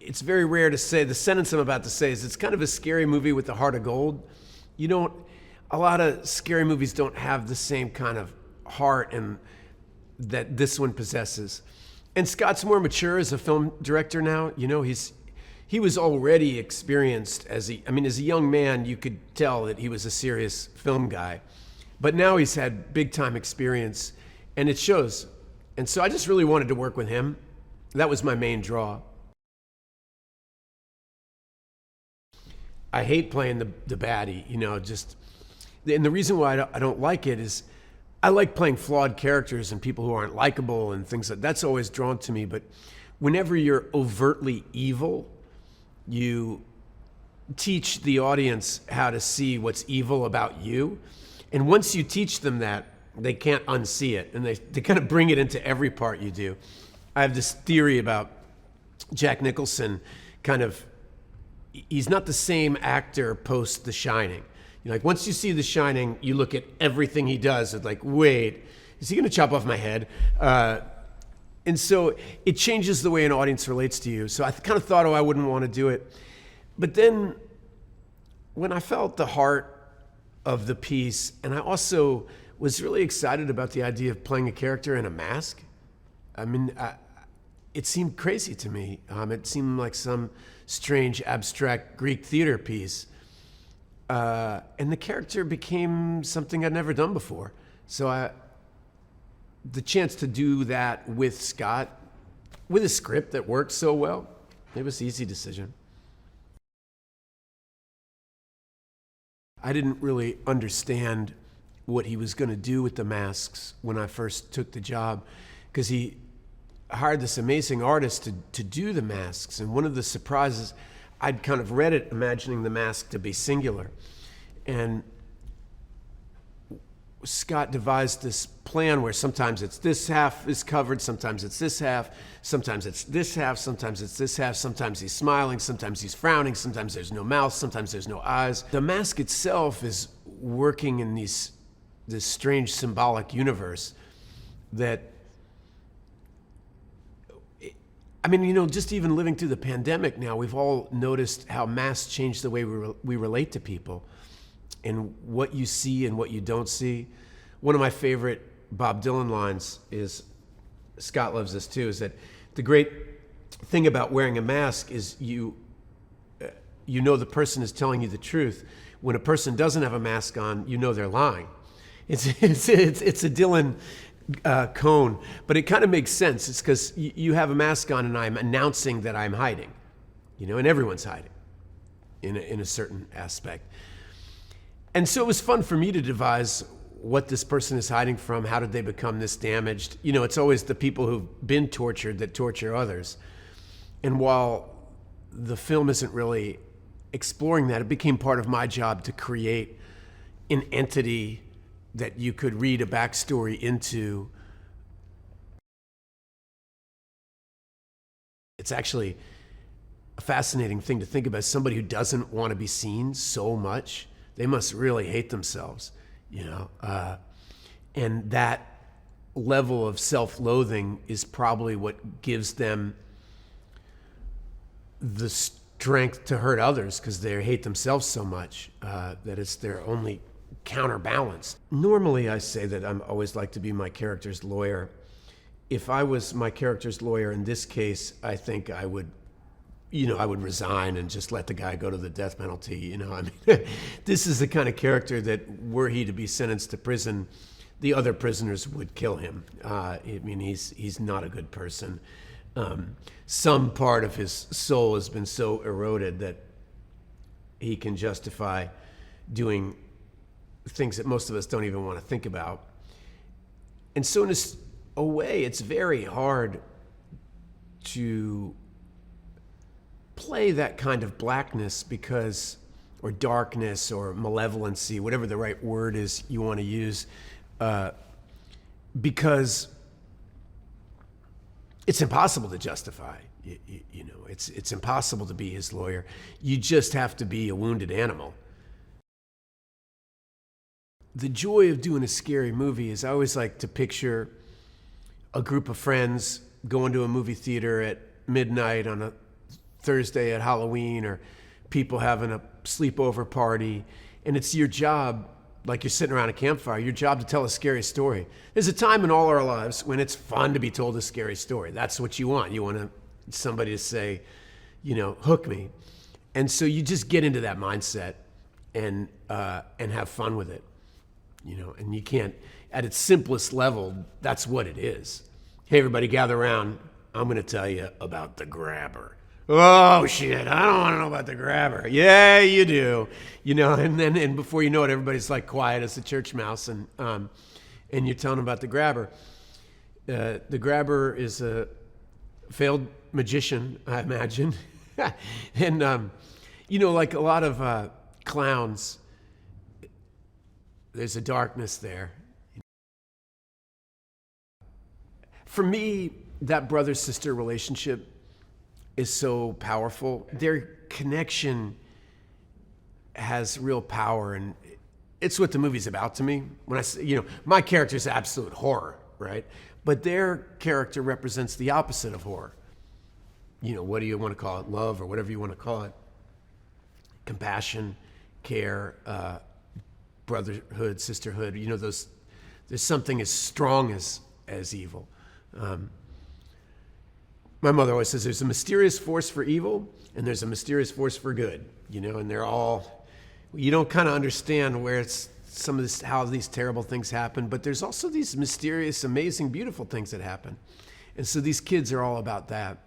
it's very rare to say, the sentence I'm about to say is it's kind of a scary movie with a heart of gold. A lot of scary movies don't have the same kind of heart and that this one possesses. And Scott's more mature as a film director now. He was already experienced as a young man, you could tell that he was a serious film guy. But now he's had big time experience and it shows. And so I just really wanted to work with him. That was my main draw. I hate playing the baddie, and the reason why I don't like it is I like playing flawed characters and people who aren't likable and things like that. That's always drawn to me. But whenever you're overtly evil, you teach the audience how to see what's evil about you. And once you teach them that, they can't unsee it. And they kind of bring it into every part you do. I have this theory about Jack Nicholson he's not the same actor post The Shining. Once you see The Shining, you look at everything he does and wait, is he going to chop off my head? And so it changes the way an audience relates to you. So I kind of thought, I wouldn't want to do it. But then when I felt the heart of the piece, and I also was really excited about the idea of playing a character in a mask. It seemed crazy to me. It seemed like some strange, abstract Greek theater piece. And the character became something I'd never done before. So the chance to do that with Scott, with a script that worked so well, it was an easy decision. I didn't really understand what he was going to do with the masks when I first took the job, because he hired this amazing artist to do the masks. And one of the surprises, I'd kind of read it imagining the mask to be singular. And Scott devised this plan where sometimes it's this half is covered, sometimes it's this half, sometimes it's this half, sometimes it's this half, sometimes he's smiling, sometimes he's frowning, sometimes there's no mouth, sometimes there's no eyes. The mask itself is working in this strange symbolic universe that, just even living through the pandemic now, we've all noticed how masks change the way we relate to people and what you see and what you don't see. One of my favorite Bob Dylan lines is, Scott loves this too, is that the great thing about wearing a mask is you know the person is telling you the truth. When a person doesn't have a mask on, you know they're lying. It's a Dylan cone, but it kind of makes sense. It's because you have a mask on and I'm announcing that I'm hiding, and everyone's hiding in a certain aspect. And so it was fun for me to devise what this person is hiding from. How did they become this damaged? It's always the people who've been tortured that torture others. And while the film isn't really exploring that, it became part of my job to create an entity that you could read a backstory into. It's actually a fascinating thing to think about. Somebody who doesn't want to be seen so much, they must really hate themselves, and that level of self-loathing is probably what gives them the strength to hurt others, because they hate themselves so much that it's their only counterbalance. Normally I say that I'm always like to be my character's lawyer. If I was my character's lawyer in this case, I think I would resign and just let the guy go to the death penalty. This is the kind of character that, were he to be sentenced to prison, the other prisoners would kill him. He's not a good person. Some part of his soul has been so eroded that he can justify doing things that most of us don't even want to think about. And so in a way, it's very hard to play that kind of blackness or darkness or malevolency, whatever the right word is you want to use, because it's impossible to justify. It's impossible to be his lawyer. You just have to be a wounded animal. The joy of doing a scary movie is I always like to picture a group of friends going to a movie theater at midnight on a Thursday at Halloween, or people having a sleepover party, and it's your job, like you're sitting around a campfire, your job to tell a scary story. There's a time in all our lives when it's fun to be told a scary story. That's what you want. You want somebody to say, hook me. And so you just get into that mindset and have fun with it, and you can't, at its simplest level, that's what it is. Hey, everybody, gather around. I'm going to tell you about the grabber. Oh, shit, I don't want to know about the grabber. Yeah, you do. And before you know it, everybody's like quiet as a church mouse, and you're telling them about the grabber. The grabber is a failed magician, I imagine. And, like a lot of clowns, there's a darkness there. For me, that brother-sister relationship is so powerful. Their connection has real power, and it's what the movie's about to me. When I say, my character's absolute horror, right? But their character represents the opposite of horror. What do you want to call it? Love, or whatever you want to call it. Compassion, care, brotherhood, sisterhood. There's something as strong as evil. My mother always says there's a mysterious force for evil and there's a mysterious force for good, and they're all, you don't kind of understand where it's some of this, how these terrible things happen, but there's also these mysterious, amazing, beautiful things that happen. And so these kids are all about that.